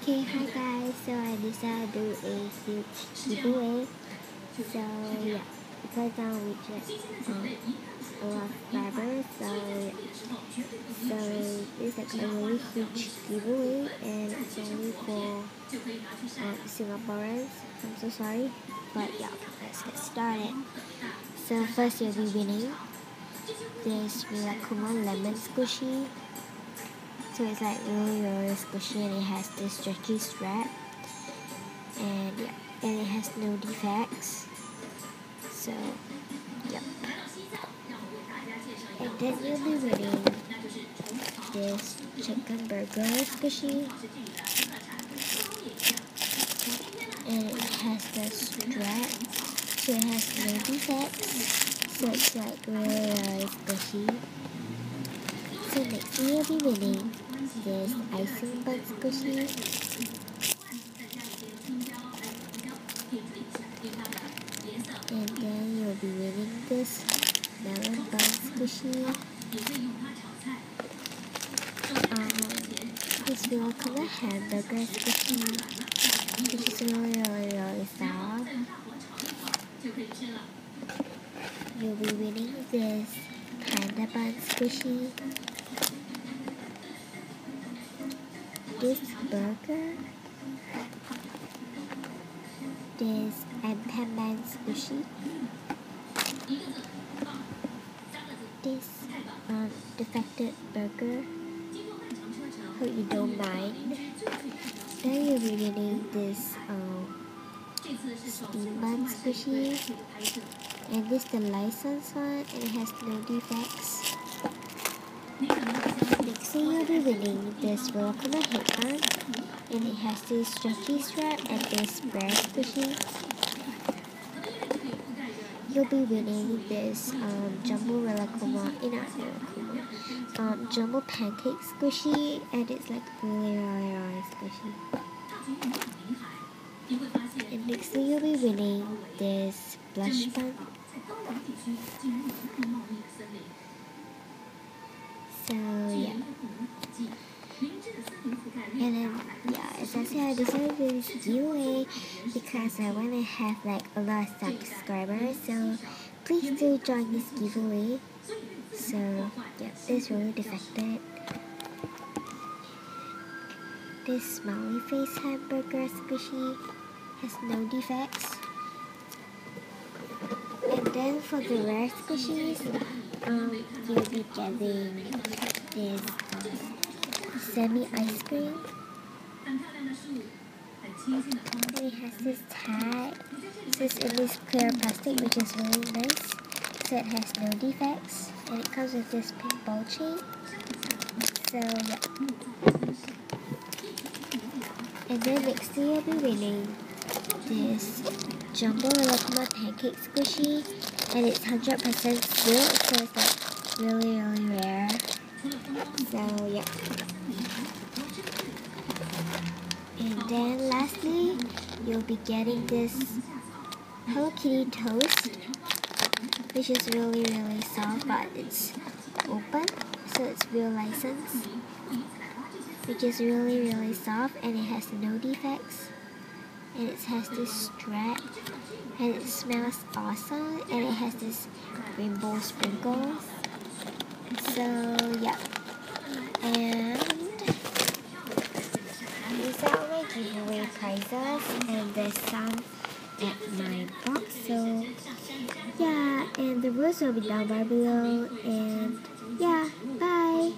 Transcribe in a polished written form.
Okay, hi guys. So I decided to do a huge giveaway. So yeah, because now we just a lot of subscribers. So it's like a really huge giveaway, and it's only for Singaporeans. I'm so sorry, but yeah, let's get started. So first you'll be winning this Rilakkuma lemon squishy. So it's like really squishy, and it has this stretchy strap, and yeah, and it has no defects. So yep. And then you'll be winning this chicken burger squishy, and it has the strap, so it has no defects. So it's like really squishy. So next you'll be winning this icing bun squishy. And then you'll be winning this melon bun squishy. This Rilakkuma hamburger squishy, which is really soft. You'll be winning this panda bun squishy. This burger. This Anpan bun squishy. This defected burger. Hope you don't mind. Then you'll be winning this steam bun squishy, and this the licensed one, and it has no defects. Next thing you'll be winning this Rilakkuma headband, and it has this stretchy strap and this bread squishy. You'll be winning this jumbo Rilakkuma, jumbo pancake squishy, and it's like really squishy. And next thing you'll be winning this blush bun. So yeah. And then yeah, as I said, I decided to do this giveaway because I want to have like a lot of subscribers. So please do join this giveaway. So yeah, this really defected. This smiley face hamburger squishy has no defects. And then for the rare squishies, you'll be getting this semi ice cream. And it has this tag. This is in this clear plastic, which is really nice. So it has no defects, and it comes with this pink ball chain. So yeah. And then next thing you'll be winning this jumbo Rilakkuma pancake squishy, and it's 100% silk, so it's like really rare. So yeah. And then lastly, you'll be getting this Hello Kitty toast, which is really soft, but it's open, so it's real license, which is really soft, and it has no defects, and it has this strap, and it smells awesome, and it has this rainbow sprinkles. So yeah, and these are my giveaway prizes, and there's some at my box. So yeah, and the rules will be down below, and yeah, bye.